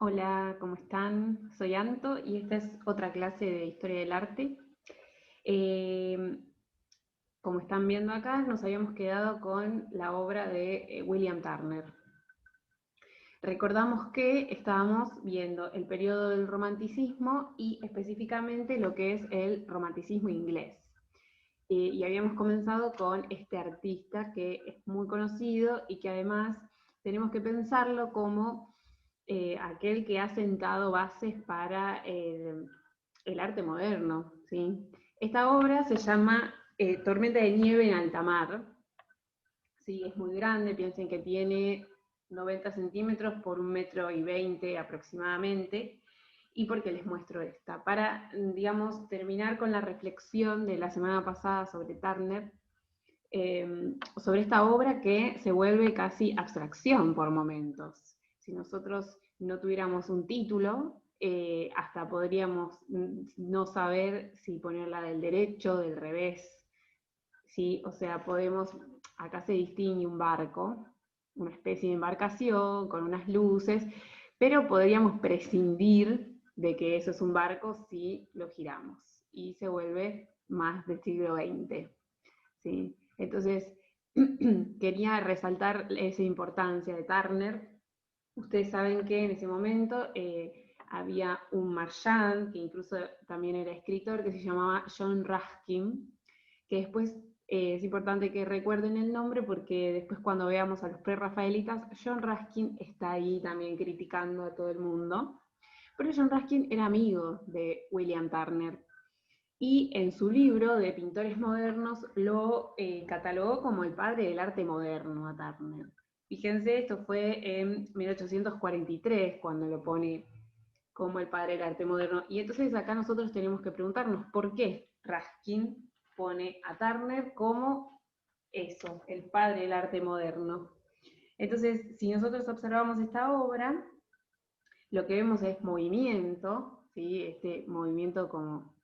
Hola, ¿cómo están? Soy Anto y esta es otra clase de Historia del Arte. Eh, Como están viendo acá, nos habíamos quedado con la obra de William Turner. Recordamos que estábamos viendo el periodo del romanticismo y específicamente lo que es el romanticismo inglés. Y habíamos comenzado con este artista que es muy conocido y que además tenemos que pensarlo como aquel que ha sentado bases para el arte moderno. ¿Sí? Esta obra se llama Tormenta de nieve en alta mar. Sí, es muy grande, piensen que tiene 90 centímetros por 1,20 m aproximadamente. ¿Y por qué les muestro esta? Para, digamos, terminar con la reflexión de la semana pasada sobre Turner, sobre esta obra que se vuelve casi abstracción por momentos. Si nosotros no tuviéramos un título, hasta podríamos no saber si ponerla del derecho, del revés, ¿sí? O sea, podemos, acá se distingue un barco, una especie de embarcación con unas luces, pero podríamos prescindir de que eso es un barco si lo giramos y se vuelve más del siglo XX. ¿Sí? Entonces, quería resaltar esa importancia de Turner. Ustedes saben que en ese momento había un marchand, que incluso también era escritor, que se llamaba John Ruskin, que después es importante que recuerden el nombre porque después cuando veamos a los prerrafaelitas, John Ruskin está ahí también criticando a todo el mundo. Pero John Ruskin era amigo de William Turner y en su libro de pintores modernos lo catalogó como el padre del arte moderno a Turner. Fíjense, esto fue en 1843 cuando lo pone como el padre del arte moderno. Y entonces acá nosotros tenemos que preguntarnos por qué Ruskin pone a Turner como eso, el padre del arte moderno. Entonces, si nosotros observamos esta obra, lo que vemos es movimiento, ¿sí? Este movimiento como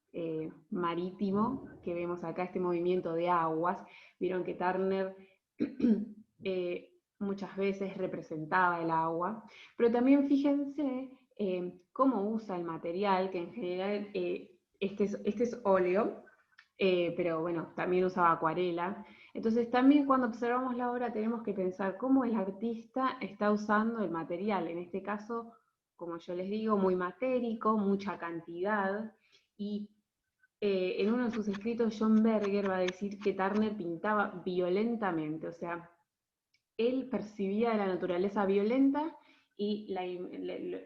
marítimo, que vemos acá, este movimiento de aguas. Vieron que Turner muchas veces representaba el agua, pero también fíjense cómo usa el material, que en general este es óleo, pero bueno, también usaba acuarela. Entonces también cuando observamos la obra tenemos que pensar cómo el artista está usando el material, en este caso, como yo les digo, muy matérico, mucha cantidad, y en uno de sus escritos John Berger va a decir que Turner pintaba violentamente, o sea, él percibía la naturaleza violenta y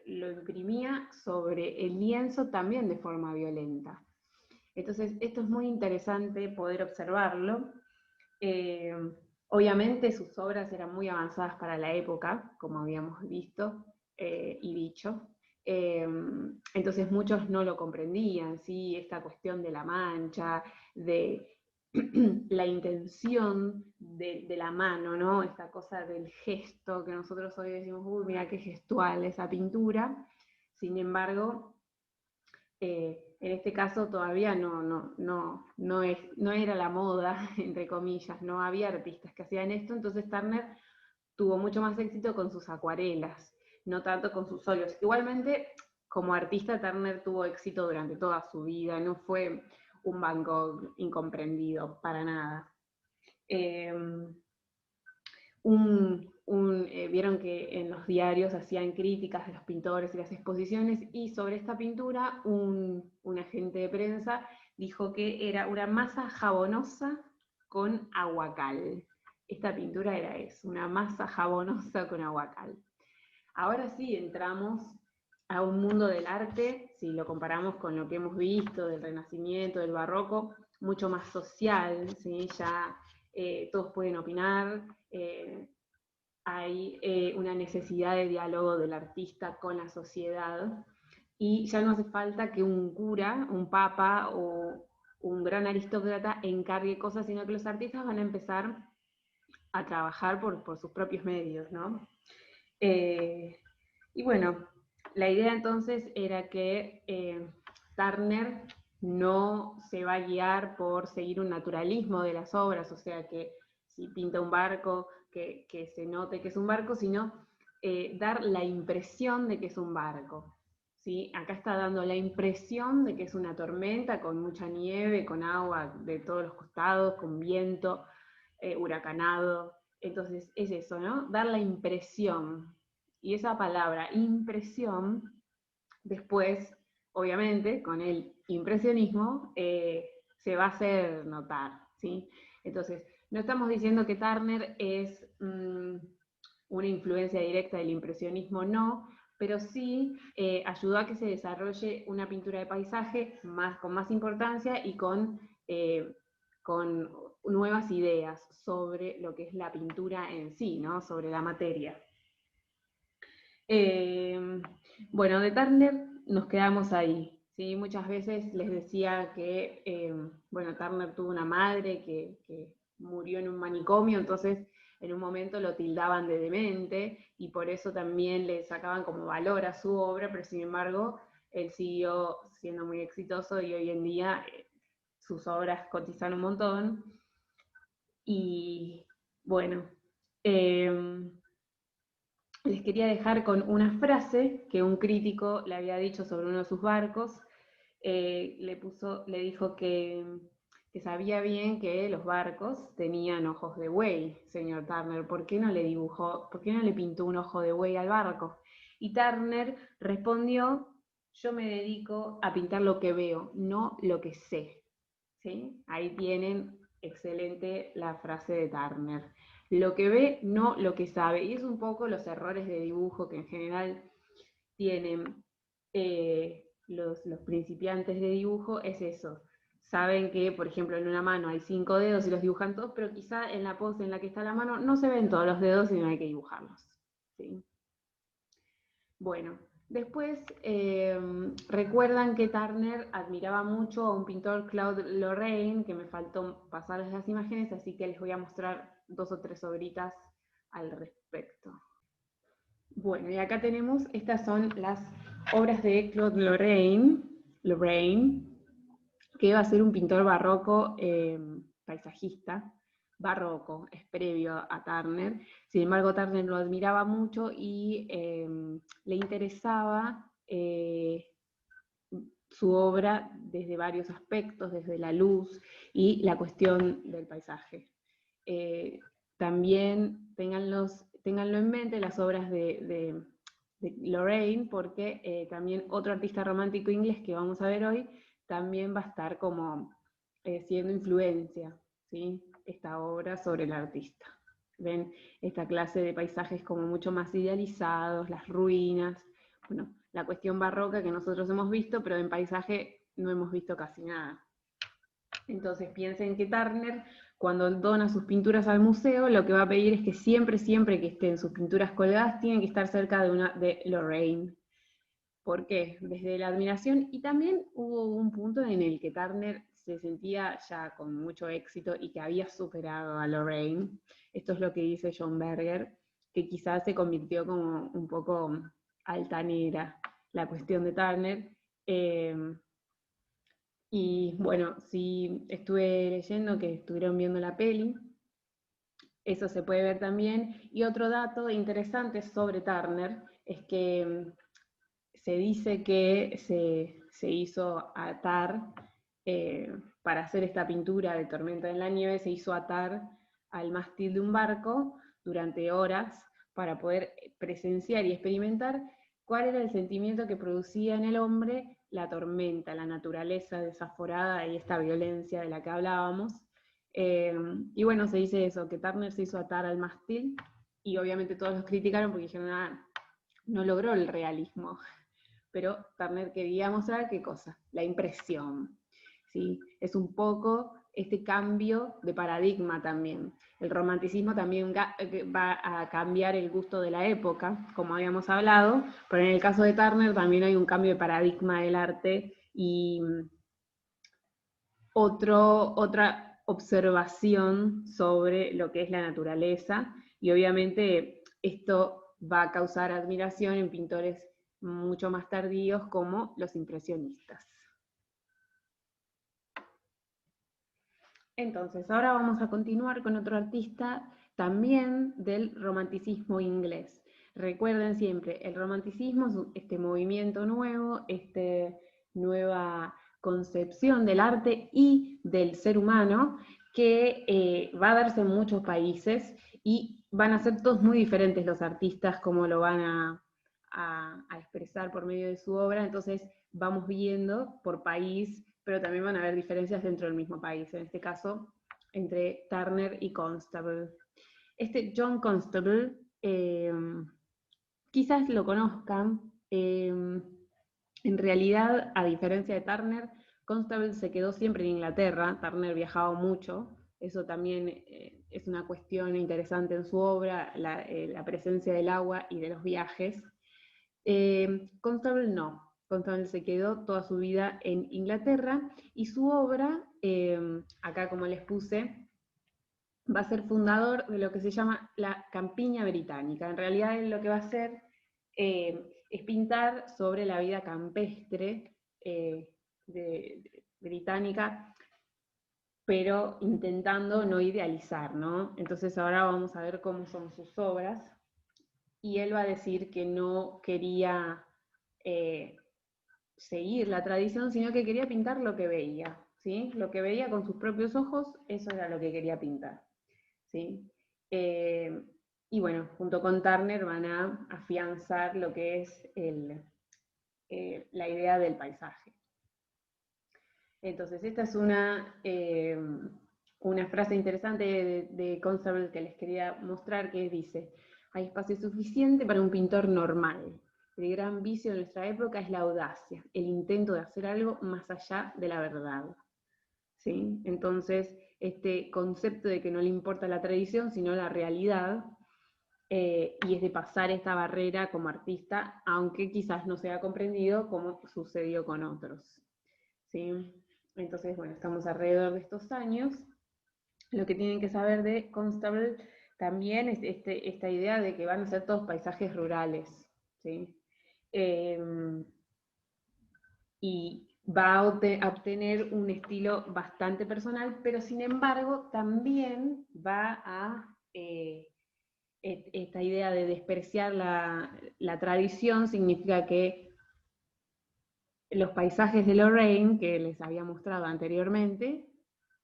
lo imprimía sobre el lienzo también de forma violenta. Entonces, esto es muy interesante poder observarlo. Eh, Obviamente sus obras eran muy avanzadas para la época, como habíamos visto y dicho. Eh, entonces muchos no lo comprendían, ¿sí? Esta cuestión de la mancha, de la intención de la mano, ¿no? Esta cosa del gesto que nosotros hoy decimos, uy, mira qué gestual esa pintura. Sin embargo, en este caso todavía no era la moda, entre comillas, no había artistas que hacían esto, entonces Turner tuvo mucho más éxito con sus acuarelas, no tanto con sus óleos. Igualmente, como artista, Turner tuvo éxito durante toda su vida, no fue un Van Gogh incomprendido, para nada. Eh, Vieron que en los diarios hacían críticas de los pintores y las exposiciones, y sobre esta pintura un agente de prensa dijo que era una masa jabonosa con aguacal. Esta pintura era eso, una masa jabonosa con aguacal. Ahora sí entramos a un mundo del arte, si lo comparamos con lo que hemos visto del Renacimiento, del Barroco, mucho más social, ¿sí? Ya todos pueden opinar, hay una necesidad de diálogo del artista con la sociedad y ya no hace falta que un cura, un papa o un gran aristócrata encargue cosas, sino que los artistas van a empezar a trabajar por sus propios medios, ¿no? Eh, y bueno, la idea entonces era que Turner no se va a guiar por seguir un naturalismo de las obras, o sea que si pinta un barco, que se note que es un barco, sino dar la impresión de que es un barco. ¿Sí? Acá está dando la impresión de que es una tormenta con mucha nieve, con agua de todos los costados, con viento, huracanado. Entonces es eso, ¿no? Dar la impresión. Y esa palabra, impresión, después, obviamente, con el impresionismo, se va a hacer notar, ¿sí? Entonces, no estamos diciendo que Turner es una influencia directa del impresionismo, no, pero sí ayudó a que se desarrolle una pintura de paisaje con más importancia y con nuevas ideas sobre lo que es la pintura en sí, ¿no? Sobre la materia. Bueno, de Turner nos quedamos ahí. ¿Sí? Muchas veces les decía que, bueno, Turner tuvo una madre que murió en un manicomio, entonces en un momento lo tildaban de demente y por eso también le sacaban como valor a su obra, pero sin embargo él siguió siendo muy exitoso y hoy en día sus obras cotizan un montón. Y bueno, les quería dejar con una frase que un crítico le había dicho sobre uno de sus barcos. Le dijo que sabía bien que los barcos tenían ojos de buey, señor Turner. ¿Por qué no le pintó un ojo de buey al barco? Y Turner respondió: yo me dedico a pintar lo que veo, no lo que sé. ¿Sí? Ahí tienen excelente la frase de Turner. Lo que ve, no lo que sabe. Y es un poco los errores de dibujo que en general tienen los principiantes de dibujo, es eso. Saben que, por ejemplo, en una mano hay 5 dedos y los dibujan todos, pero quizá en la pose en la que está la mano no se ven todos los dedos y no hay que dibujarlos. ¿Sí? Bueno, después recuerdan que Turner admiraba mucho a un pintor, Claude Lorraine, que me faltó pasarles las imágenes, así que les voy a mostrar 2 o 3 obritas al respecto. Bueno, y acá tenemos, estas son las obras de Claude Lorraine, que va a ser un pintor barroco paisajista. Barroco, es previo a Turner. Sin embargo, Turner lo admiraba mucho y le interesaba su obra desde varios aspectos, desde la luz y la cuestión del paisaje. También ténganlo en mente las obras de Lorraine, porque también otro artista romántico inglés que vamos a ver hoy también va a estar como siendo influencia, ¿sí? Esta obra sobre el artista. Ven esta clase de paisajes como mucho más idealizados, las ruinas, bueno, la cuestión barroca que nosotros hemos visto, pero en paisaje no hemos visto casi nada. Entonces piensen que Turner, cuando dona sus pinturas al museo, lo que va a pedir es que siempre, siempre que estén sus pinturas colgadas, tienen que estar cerca de una de Lorraine. ¿Por qué? Desde la admiración, y también hubo un punto en el que Turner se sentía ya con mucho éxito y que había superado a Lorraine. Esto es lo que dice John Berger, que quizás se convirtió como un poco altanera la cuestión de Turner. Y bueno, sí estuve leyendo que estuvieron viendo la peli, eso se puede ver también. Y otro dato interesante sobre Turner es que se dice que se hizo atar, para hacer esta pintura de Tormenta en la Nieve, se hizo atar al mástil de un barco durante horas para poder presenciar y experimentar cuál era el sentimiento que producía en el hombre la tormenta, la naturaleza desaforada y esta violencia de la que hablábamos. Y bueno, se dice eso, que Turner se hizo atar al mástil y obviamente todos los criticaron porque dijeron: ah, no logró el realismo. Pero Turner quería mostrar qué cosa, la impresión. ¿Sí? Es un poco este cambio de paradigma también. El romanticismo también va a cambiar el gusto de la época, como habíamos hablado, pero en el caso de Turner también hay un cambio de paradigma del arte y otra observación sobre lo que es la naturaleza, y obviamente esto va a causar admiración en pintores mucho más tardíos como los impresionistas. Entonces, ahora vamos a continuar con otro artista también del romanticismo inglés. Recuerden siempre, el romanticismo es este movimiento nuevo, nueva concepción del arte y del ser humano que va a darse en muchos países y van a ser todos muy diferentes los artistas como lo van a expresar por medio de su obra, entonces vamos viendo por país, pero también van a haber diferencias dentro del mismo país, en este caso entre Turner y Constable. John Constable, quizás lo conozcan, en realidad, a diferencia de Turner, Constable se quedó siempre en Inglaterra, Turner viajaba mucho, eso también es una cuestión interesante en su obra, la presencia del agua y de los viajes. Constable no, Constable se quedó toda su vida en Inglaterra y su obra, acá como les puse, va a ser fundador de lo que se llama la Campiña Británica. En realidad él lo que va a hacer es pintar sobre la vida campestre británica, pero intentando no idealizar, ¿no? Entonces ahora vamos a ver cómo son sus obras, y él va a decir que no quería seguir la tradición, sino que quería pintar lo que veía, ¿sí? Lo que veía con sus propios ojos, eso era lo que quería pintar. ¿Sí? Y bueno, junto con Turner van a afianzar lo que es la idea del paisaje. Entonces, esta es una frase interesante de Constable que les quería mostrar, que dice: hay espacio suficiente para un pintor normal. El gran vicio de nuestra época es la audacia, el intento de hacer algo más allá de la verdad. ¿Sí? Entonces, este concepto de que no le importa la tradición, sino la realidad, y es de pasar esta barrera como artista, aunque quizás no sea comprendido como sucedió con otros. ¿Sí? Entonces, bueno, estamos alrededor de estos años. Lo que tienen que saber de Constable también es esta idea de que van a ser todos paisajes rurales. ¿Sí? Y va a obtener un estilo bastante personal, pero sin embargo también va a esta idea de despreciar la tradición, significa que los paisajes de Lorraine, que les había mostrado anteriormente,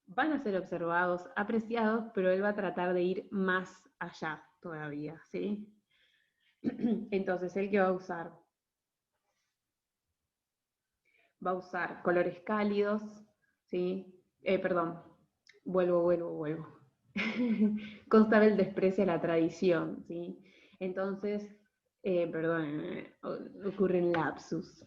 van a ser observados, apreciados, pero él va a tratar de ir más allá todavía, ¿sí? Entonces, ¿él qué va a usar? Va a usar colores cálidos, ¿sí? Perdón, vuelvo. Constable desprecia la tradición, ¿sí? Entonces, perdón, ocurren lapsus.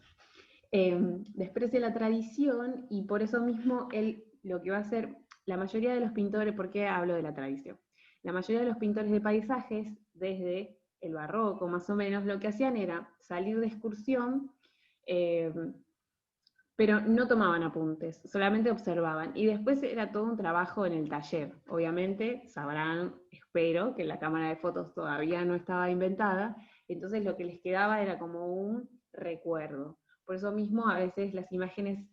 Desprecia la tradición y por eso mismo él lo que va a hacer, la mayoría de los pintores, ¿por qué hablo de la tradición? La mayoría de los pintores de paisajes, desde el barroco más o menos, lo que hacían era salir de excursión, eh, pero no tomaban apuntes, solamente observaban. Y después era todo un trabajo en el taller. Obviamente, sabrán, espero, que la cámara de fotos todavía no estaba inventada, entonces lo que les quedaba era como un recuerdo. Por eso mismo a veces las imágenes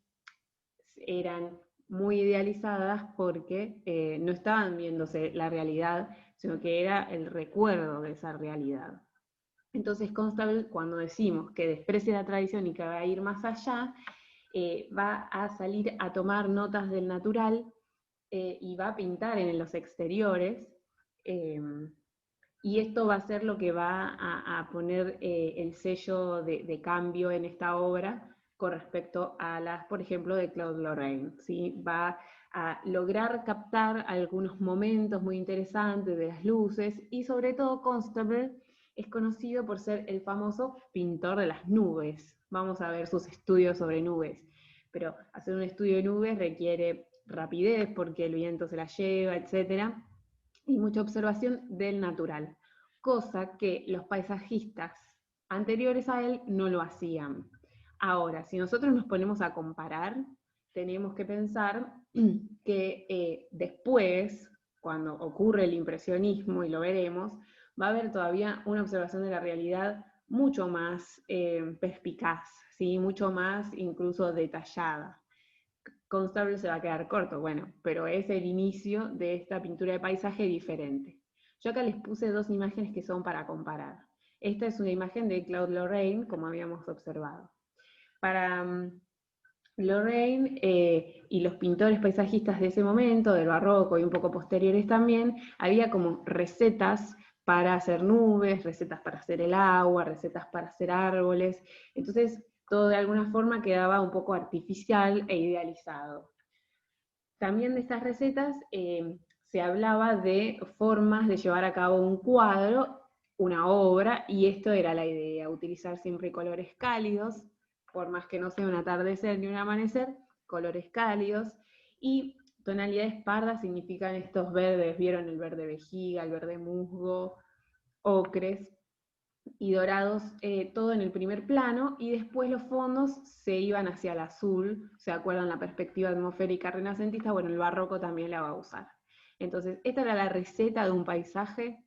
eran muy idealizadas porque no estaban viéndose la realidad, sino que era el recuerdo de esa realidad. Entonces Constable, cuando decimos que desprecia la tradición y que va a ir más allá, va a salir a tomar notas del natural y va a pintar en los exteriores, y esto va a ser lo que va a poner el sello de cambio en esta obra con respecto a las, por ejemplo, de Claude Lorraine, ¿sí? Va a lograr captar algunos momentos muy interesantes de las luces, y sobre todo Constable es conocido por ser el famoso pintor de las nubes. Vamos a ver sus estudios sobre nubes, pero hacer un estudio de nubes requiere rapidez porque el viento se la lleva, etc., y mucha observación del natural, cosa que los paisajistas anteriores a él no lo hacían. Ahora, si nosotros nos ponemos a comparar, tenemos que pensar que después, cuando ocurre el impresionismo, y lo veremos, va a haber todavía una observación de la realidad mucho más perspicaz, ¿sí? Mucho más incluso detallada. Constable se va a quedar corto, bueno, pero es el inicio de esta pintura de paisaje diferente. Yo acá les puse dos imágenes que son para comparar. Esta es una imagen de Claude Lorrain, como habíamos observado. Para Lorrain y los pintores paisajistas de ese momento, del barroco y un poco posteriores también, había como recetas para hacer nubes, recetas para hacer el agua, recetas para hacer árboles. Entonces, todo de alguna forma quedaba un poco artificial e idealizado. También de estas recetas se hablaba de formas de llevar a cabo un cuadro, una obra, y esto era la idea, utilizar siempre colores cálidos, por más que no sea un atardecer ni un amanecer, colores cálidos, y tonalidades pardas significan estos verdes, vieron el verde vejiga, el verde musgo, ocres y dorados, todo en el primer plano, y después los fondos se iban hacia el azul. ¿Se acuerdan la perspectiva atmosférica renacentista? Bueno, el barroco también la va a usar. Entonces, esta era la receta de un paisaje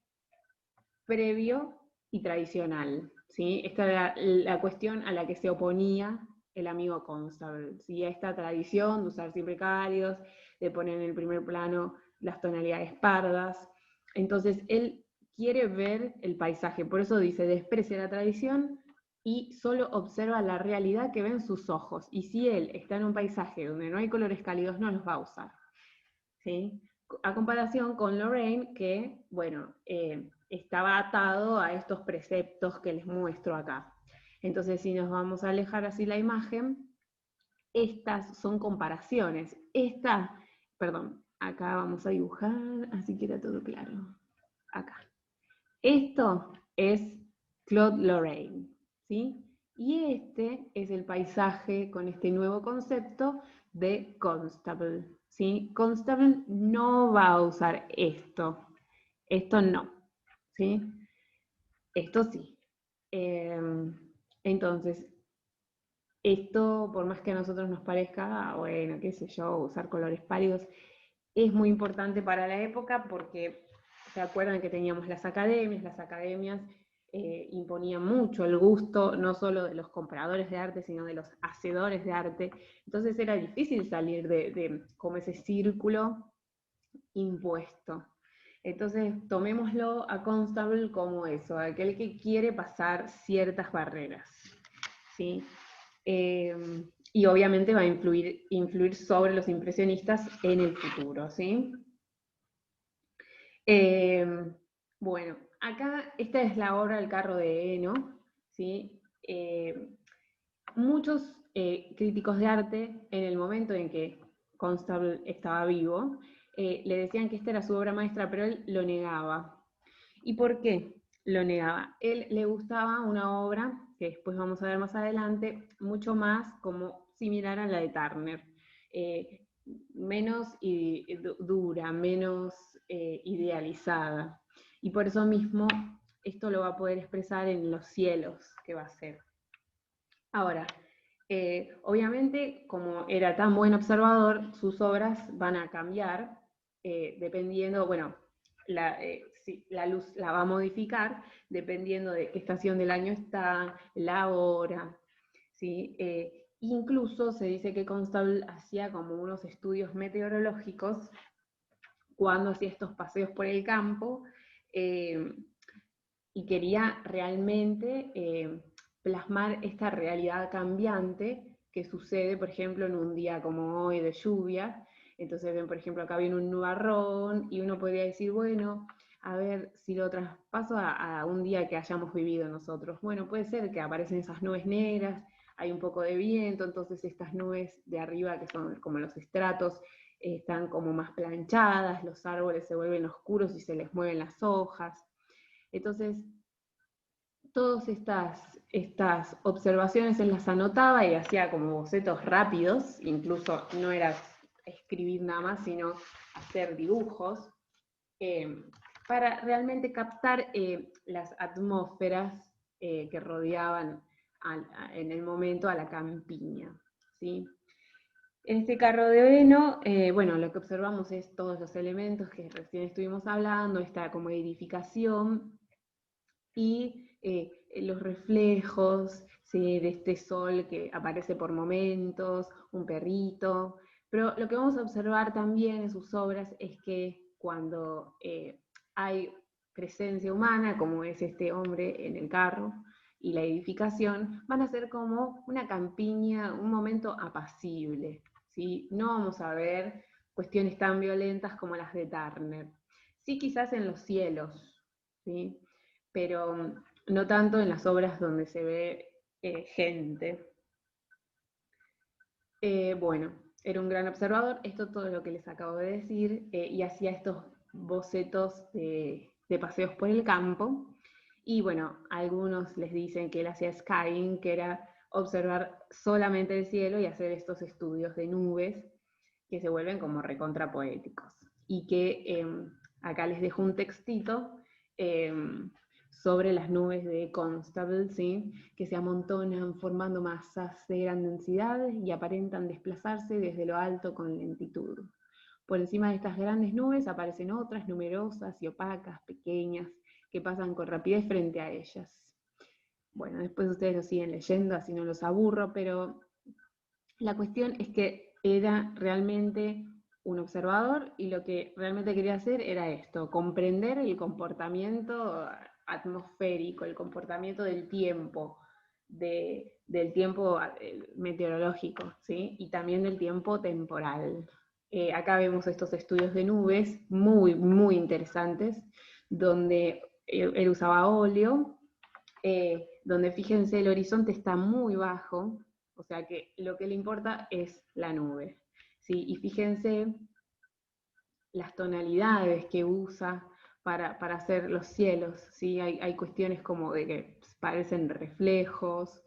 previo y tradicional, ¿sí? Esta era la cuestión a la que se oponía el amigo Constable, ¿sí? A esta tradición de usar siempre cálidos, de poner en el primer plano las tonalidades pardas. Entonces, él quiere ver el paisaje, por eso dice, desprecia la tradición y solo observa la realidad que ven sus ojos. Y si él está en un paisaje donde no hay colores cálidos, no los va a usar, ¿sí? A comparación con Lorraine, que, bueno, estaba atado a estos preceptos que les muestro acá. Entonces, si nos vamos a alejar así la imagen, estas son comparaciones. Perdón, acá vamos a dibujar, así queda todo claro. Acá. Esto es Claude Lorraine, ¿sí? Y este es el paisaje con este nuevo concepto de Constable, ¿sí? Constable no va a usar esto no, ¿sí? Esto sí. Entonces, esto, por más que a nosotros nos parezca, bueno, qué sé yo, usar colores pálidos, es muy importante para la época porque se acuerdan que teníamos las academias imponían mucho el gusto, no solo de los compradores de arte, sino de los hacedores de arte. Entonces era difícil salir de como ese círculo impuesto. Entonces tomémoslo a Constable como eso, aquel que quiere pasar ciertas barreras, ¿sí? Y obviamente va a influir sobre los impresionistas en el futuro, ¿sí? Bueno, acá esta es la obra El carro de Heno, ¿sí? Muchos críticos de arte, en el momento en que Constable estaba vivo, le decían que esta era su obra maestra, pero él lo negaba. ¿Y por qué lo negaba? Él le gustaba una obra, que después vamos a ver más adelante, mucho más como similar a la de Turner. Menos dura, menos idealizada. Y por eso mismo esto lo va a poder expresar en los cielos que va a ser. Ahora, obviamente, como era tan buen observador, sus obras van a cambiar dependiendo, bueno, la luz la va a modificar dependiendo de qué estación del año está, la hora, ¿sí? Incluso se dice que Constable hacía como unos estudios meteorológicos cuando hacía estos paseos por el campo y quería realmente plasmar esta realidad cambiante que sucede, por ejemplo, en un día como hoy de lluvia. Entonces ven, por ejemplo, acá viene un nubarrón y uno podría decir, bueno, a ver si lo traspaso a un día que hayamos vivido nosotros. Bueno, puede ser que aparecen esas nubes negras, hay un poco de viento, entonces estas nubes de arriba, que son como los estratos, están como más planchadas, los árboles se vuelven oscuros y se les mueven las hojas. Entonces, todas estas observaciones él las anotaba y hacía como bocetos rápidos, incluso no era escribir nada más, sino hacer dibujos, para realmente captar las atmósferas que rodeaban en el momento a la campiña, ¿sí? En este carro de heno, bueno, lo que observamos es todos los elementos que recién estuvimos hablando, esta como edificación, y los reflejos, ¿sí? De este sol que aparece por momentos, un perrito. Pero lo que vamos a observar también en sus obras es que cuando hay presencia humana, como es este hombre en el carro y la edificación, van a ser como una campiña, un momento apacible, ¿sí? No vamos a ver cuestiones tan violentas como las de Turner. Sí, quizás en los cielos, ¿sí? Pero no tanto en las obras donde se ve gente. Bueno, era un gran observador, esto todo lo que les acabo de decir, y hacía estos bocetos de paseos por el campo. Y bueno, algunos les dicen que él hacía skying, que era observar solamente el cielo y hacer estos estudios de nubes que se vuelven como recontrapoéticos. Y que acá les dejo un textito sobre las nubes de Constable, ¿sí? Que se amontonan formando masas de gran densidad y aparentan desplazarse desde lo alto con lentitud. Por encima de estas grandes nubes aparecen otras numerosas y opacas, pequeñas, que pasan con rapidez frente a ellas. Bueno, después ustedes lo siguen leyendo, así no los aburro, pero la cuestión es que era realmente un observador y lo que realmente quería hacer era esto, comprender el comportamiento atmosférico, el comportamiento del tiempo, del tiempo meteorológico, ¿sí? Y también del tiempo temporal. Acá vemos estos estudios de nubes muy, muy interesantes, donde él usaba óleo, donde fíjense el horizonte está muy bajo, o sea que lo que le importa es la nube, ¿sí? Y fíjense las tonalidades que usa para hacer los cielos, ¿sí? Hay cuestiones como de que parecen reflejos,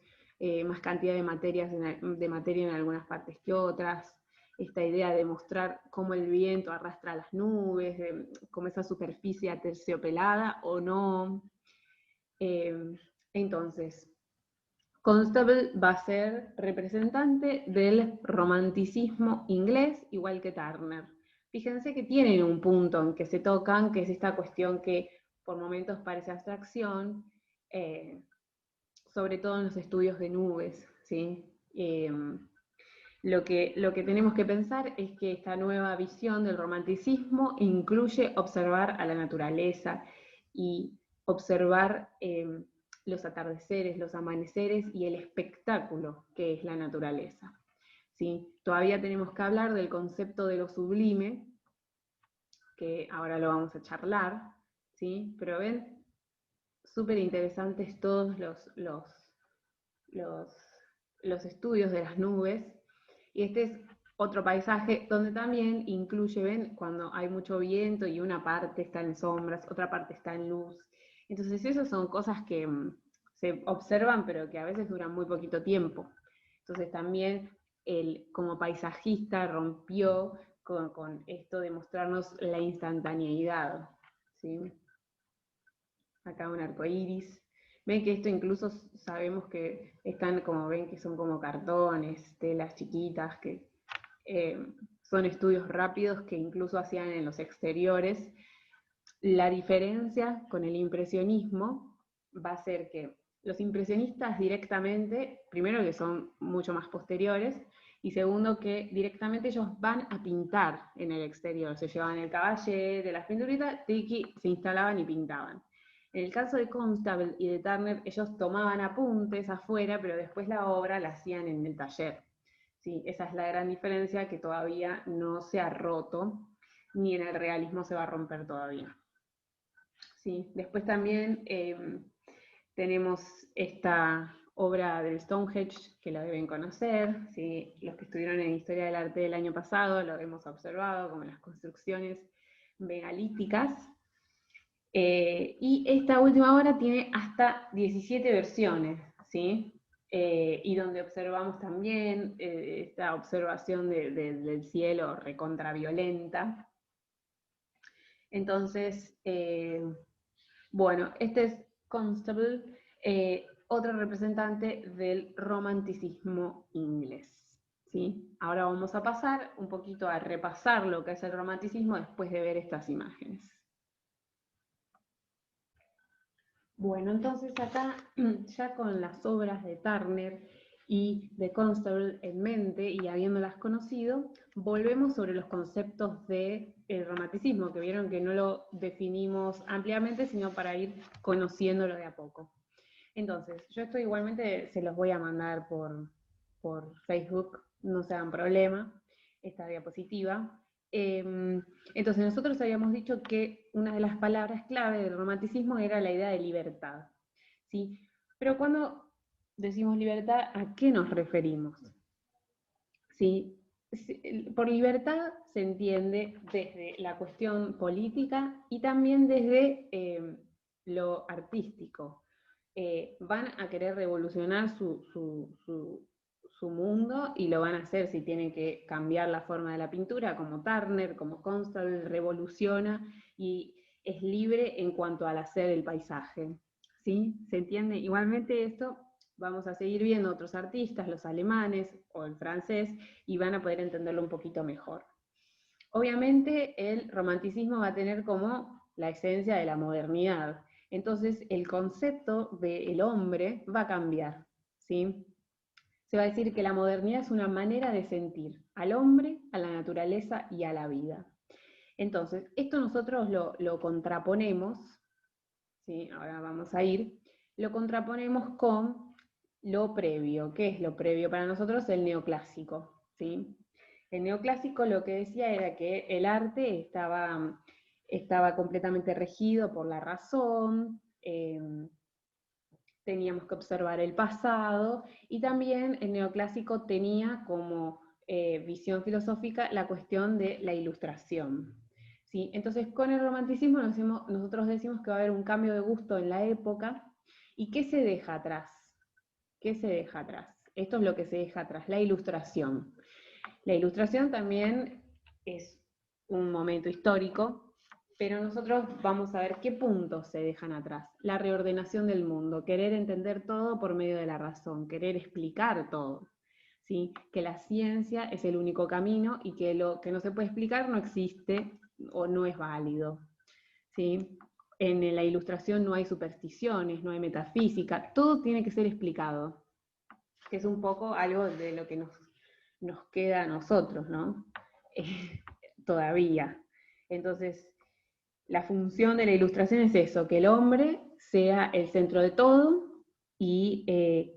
más cantidad de materia en algunas partes que otras, esta idea de mostrar cómo el viento arrastra las nubes, cómo esa superficie aterciopelada o no. Entonces, Constable va a ser representante del romanticismo inglés, igual que Turner. Fíjense que tienen un punto en que se tocan, que es esta cuestión que por momentos parece abstracción, eh, sobre todo en los estudios de nubes, ¿sí? Lo que tenemos que pensar es que esta nueva visión del romanticismo incluye observar a la naturaleza y observar los atardeceres, los amaneceres y el espectáculo que es la naturaleza. ¿Sí? Todavía tenemos que hablar del concepto de lo sublime, que ahora lo vamos a charlar, ¿sí? Pero ven, súper interesantes todos los estudios de las nubes. Y este es otro paisaje donde también incluye, ven, cuando hay mucho viento y una parte está en sombras, otra parte está en luz. Entonces esas son cosas que se observan, pero que a veces duran muy poquito tiempo. Entonces también él, como paisajista, rompió con esto de mostrarnos la instantaneidad, ¿sí? Acá un arco iris. Ven que esto incluso sabemos que están como, ven que son como cartones, telas chiquitas, que eh, son estudios rápidos que incluso hacían en los exteriores. La diferencia con el impresionismo va a ser que los impresionistas directamente, primero que son mucho más posteriores, y segundo que directamente ellos van a pintar en el exterior, se llevaban el caballete, las pinturitas, tiki, se instalaban y pintaban. En el caso de Constable y de Turner, ellos tomaban apuntes afuera, pero después la obra la hacían en el taller. ¿Sí? Esa es la gran diferencia que todavía no se ha roto, ni en el realismo se va a romper todavía. ¿Sí? Después también tenemos esta obra del Stonehenge, que lo deben conocer, ¿sí? Los que estuvieron en Historia del Arte del año pasado lo hemos observado, como las construcciones megalíticas. Y esta última obra tiene hasta 17 versiones, ¿sí? Y donde observamos también esta observación del cielo recontraviolenta. Entonces, bueno, este es Constable, otro representante del romanticismo inglés. ¿Sí? Ahora vamos a pasar un poquito a repasar lo que es el romanticismo después de ver estas imágenes. Bueno, entonces acá, ya con las obras de Turner y de Constable en mente y habiéndolas conocido, volvemos sobre los conceptos del romanticismo, que vieron que no lo definimos ampliamente, sino para ir conociéndolo de a poco. Entonces, yo esto igualmente se los voy a mandar por Facebook, no se hagan problema, esta diapositiva. Entonces, nosotros habíamos dicho que una de las palabras clave del romanticismo era la idea de libertad, ¿sí? Pero cuando decimos libertad, ¿a qué nos referimos? ¿Sí? Por libertad se entiende desde la cuestión política y también desde lo artístico. Van a querer revolucionar su mundo y lo van a hacer si tienen que cambiar la forma de la pintura, como Turner, como Constable, revoluciona y es libre en cuanto al hacer el paisaje. ¿Sí? ¿Se entiende? Igualmente esto vamos a seguir viendo otros artistas, los alemanes o el francés, y van a poder entenderlo un poquito mejor. Obviamente el romanticismo va a tener como la esencia de la modernidad. Entonces el concepto del hombre va a cambiar, ¿sí? Se va a decir que la modernidad es una manera de sentir al hombre, a la naturaleza y a la vida. Entonces, esto nosotros lo contraponemos, ¿sí? Ahora vamos a ir, lo contraponemos con lo previo. ¿Qué es lo previo para nosotros? El neoclásico, ¿sí? El neoclásico lo que decía era que el arte estaba completamente regido por la razón, teníamos que observar el pasado, y también el neoclásico tenía como visión filosófica la cuestión de la ilustración. ¿Sí? Entonces, con el romanticismo nosotros decimos que va a haber un cambio de gusto en la época, ¿y qué se deja atrás? ¿Qué se deja atrás? Esto es lo que se deja atrás, la ilustración. La ilustración también es un momento histórico, pero nosotros vamos a ver qué puntos se dejan atrás. La reordenación del mundo, querer entender todo por medio de la razón, querer explicar todo. ¿Sí? Que la ciencia es el único camino y que lo que no se puede explicar no existe o no es válido. ¿Sí? En la ilustración no hay supersticiones, no hay metafísica, todo tiene que ser explicado, que es un poco algo de lo que nos queda a nosotros, ¿no? Todavía. Entonces, la función de la ilustración es eso, que el hombre sea el centro de todo y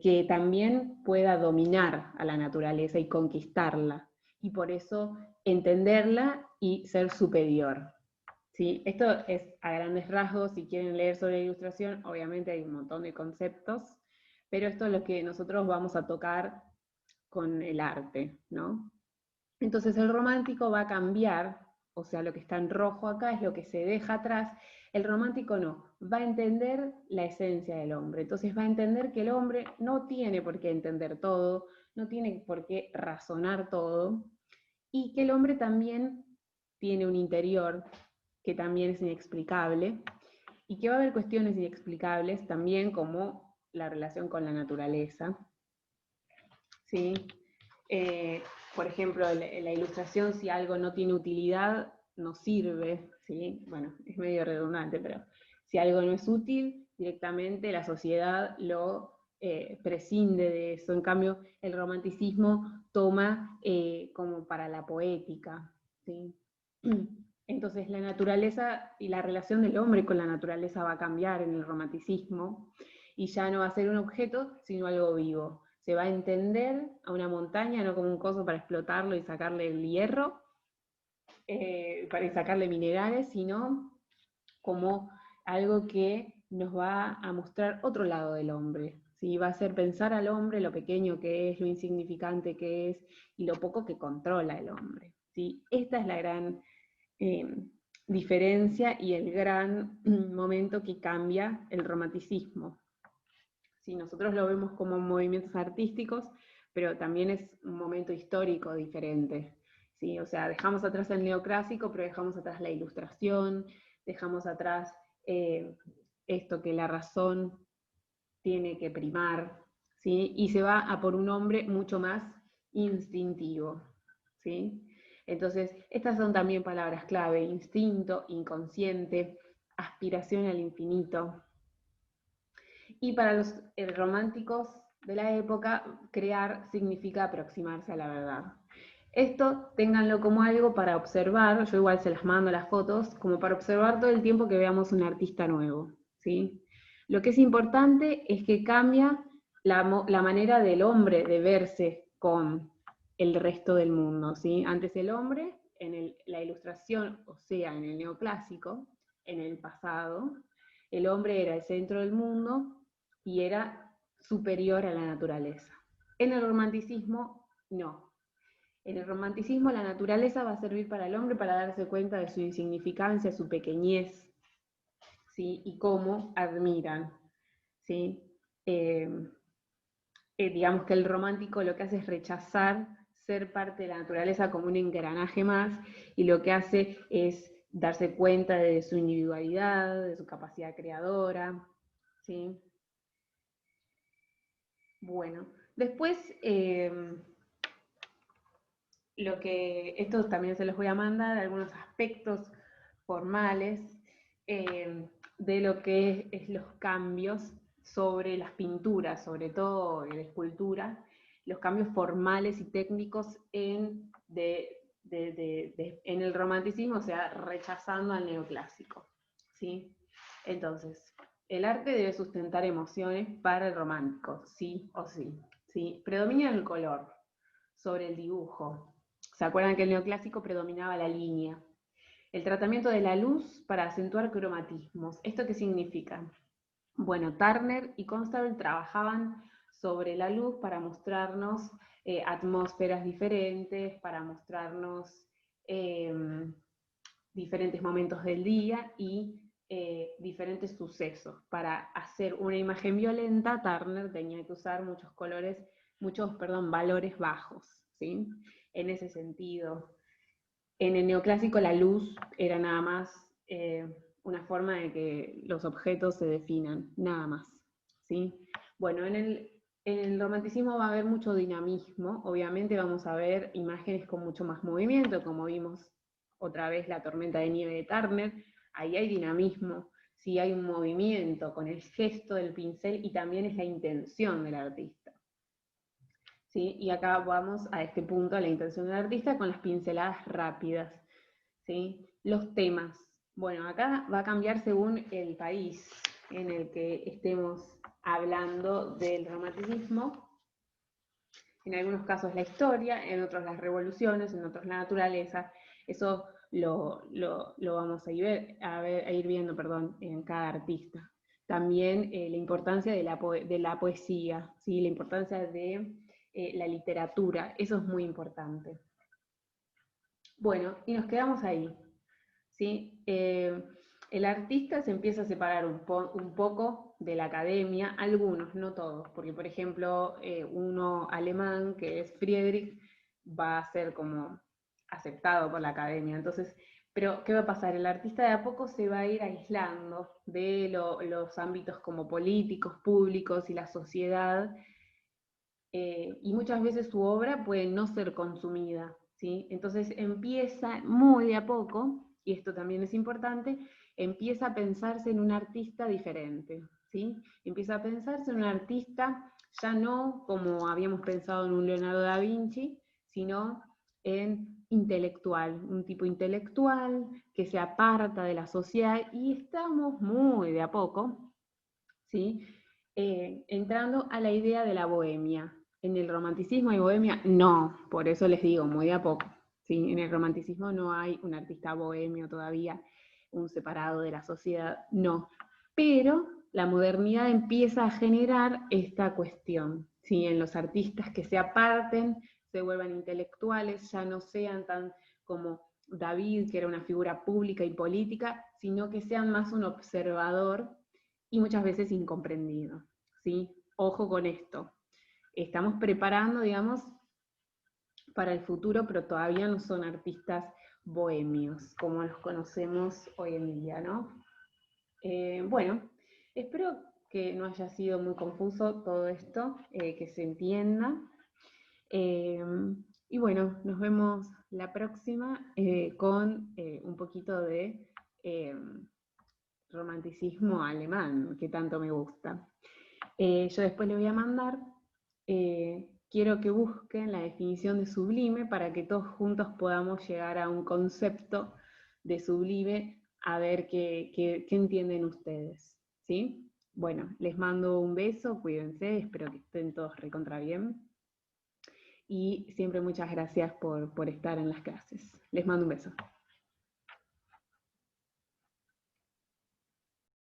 que también pueda dominar a la naturaleza y conquistarla, y por eso entenderla y ser superior. ¿Sí? Esto es a grandes rasgos. Si quieren leer sobre la ilustración, obviamente hay un montón de conceptos, pero esto es lo que nosotros vamos a tocar con el arte, ¿no? Entonces el romántico va a cambiar, o sea, lo que está en rojo acá es lo que se deja atrás. El romántico no, va a entender la esencia del hombre. Entonces va a entender que el hombre no tiene por qué entender todo, no tiene por qué razonar todo, y que el hombre también tiene un interior que también es inexplicable, y que va a haber cuestiones inexplicables también, como la relación con la naturaleza, ¿sí? Por ejemplo, la ilustración, si algo no tiene utilidad, no sirve, ¿sí? Bueno, es medio redundante, pero si algo no es útil, directamente la sociedad lo prescinde de eso. En cambio, el romanticismo toma como para la poética, ¿sí? Entonces la naturaleza y la relación del hombre con la naturaleza va a cambiar en el romanticismo, y ya no va a ser un objeto, sino algo vivo. Se va a entender a una montaña no como un coso para explotarlo y sacarle el hierro, para sacarle minerales, sino como algo que nos va a mostrar otro lado del hombre. ¿Sí? Va a hacer pensar al hombre lo pequeño que es, lo insignificante que es y lo poco que controla el hombre. ¿Sí? Esta es la gran diferencia y el gran momento que cambia el romanticismo. ¿Sí? Nosotros lo vemos como movimientos artísticos, pero también es un momento histórico diferente. ¿Sí? O sea, dejamos atrás el neoclásico, pero dejamos atrás la ilustración, dejamos atrás esto que la razón tiene que primar, ¿sí? Y se va a por un hombre mucho más instintivo, ¿sí? Entonces, estas son también palabras clave: instinto, inconsciente, aspiración al infinito. Y para los románticos de la época, crear significa aproximarse a la verdad. Esto ténganlo como algo para observar, yo igual se las mando las fotos, como para observar todo el tiempo que veamos un artista nuevo, ¿sí? Lo que es importante es que cambia la manera del hombre de verse con el resto del mundo, ¿sí? Antes el hombre, en la ilustración, o sea, en el neoclásico, en el pasado, el hombre era el centro del mundo y era superior a la naturaleza. En el romanticismo, no. En el romanticismo la naturaleza va a servir para el hombre para darse cuenta de su insignificancia, su pequeñez, ¿sí? Y cómo admiran, ¿sí? Digamos que el romántico lo que hace es rechazar ser parte de la naturaleza como un engranaje más, y lo que hace es darse cuenta de su individualidad, de su capacidad creadora, ¿sí? Bueno, después, esto también se los voy a mandar, algunos aspectos formales de lo que es los cambios sobre las pinturas, sobre todo en la escultura, los cambios formales y técnicos en el romanticismo, o sea, rechazando al neoclásico, ¿sí? Entonces, el arte debe sustentar emociones para el romántico, sí o sí, ¿sí? Predomina el color sobre el dibujo. ¿Se acuerdan que el neoclásico predominaba la línea? El tratamiento de la luz para acentuar cromatismos. ¿Esto qué significa? Bueno, Turner y Constable trabajaban sobre la luz para mostrarnos atmósferas diferentes, para mostrarnos eh, diferentes momentos del día y diferentes sucesos. Para hacer una imagen violenta, Turner tenía que usar muchos colores, valores bajos, ¿sí? En ese sentido. En el neoclásico la luz era nada más una forma de que los objetos se definan, nada más, ¿sí? Bueno, en el romanticismo va a haber mucho dinamismo, obviamente vamos a ver imágenes con mucho más movimiento, como vimos otra vez la tormenta de nieve de Turner, ahí hay dinamismo, sí hay un movimiento con el gesto del pincel y también es la intención del artista. ¿Sí? Y acá vamos a este punto, a la intención del artista, con las pinceladas rápidas. ¿Sí? Los temas. Bueno, acá va a cambiar según el país en el que estemos hablando del romanticismo. En algunos casos la historia, en otros las revoluciones, en otros la naturaleza. Eso lo vamos a ir viendo, en cada artista. También la importancia de la poesía, ¿sí? La importancia de la literatura, eso es muy importante. Bueno, y nos quedamos ahí, ¿sí? El artista se empieza a separar un poco de la academia, algunos, no todos, porque por ejemplo uno alemán que es Friedrich va a ser como aceptado por la academia, entonces, pero ¿qué va a pasar? El artista de a poco se va a ir aislando de los ámbitos como políticos, públicos y la sociedad, y muchas veces su obra puede no ser consumida, ¿sí? Entonces empieza muy de a poco, y esto también es importante, empieza a pensarse en un artista diferente, ¿sí? Empieza a pensarse en un artista ya no como habíamos pensado en un Leonardo da Vinci, sino en intelectual, un tipo intelectual que se aparta de la sociedad, y estamos muy de a poco, ¿sí? Entrando a la idea de la bohemia. ¿En el romanticismo hay bohemia? No, por eso les digo, muy de a poco. ¿Sí? En el romanticismo no hay un artista bohemio todavía, un separado de la sociedad, no. Pero la modernidad empieza a generar esta cuestión, ¿sí? En los artistas que se aparten, se vuelvan intelectuales, ya no sean tan como David, que era una figura pública y política, sino que sean más un observador y muchas veces incomprendido, ¿sí? Ojo con esto. Estamos preparando, digamos, para el futuro, pero todavía no son artistas bohemios, como los conocemos hoy en día, ¿no? Bueno, espero que no haya sido muy confuso todo esto, que se entienda. Y bueno, nos vemos la próxima con un poquito de romanticismo alemán, que tanto me gusta. Yo después le voy a mandar quiero que busquen la definición de sublime para que todos juntos podamos llegar a un concepto de sublime, a ver qué entienden ustedes, ¿sí? Bueno, les mando un beso, cuídense, espero que estén todos recontra bien. Y siempre muchas gracias por estar en las clases. Les mando un beso.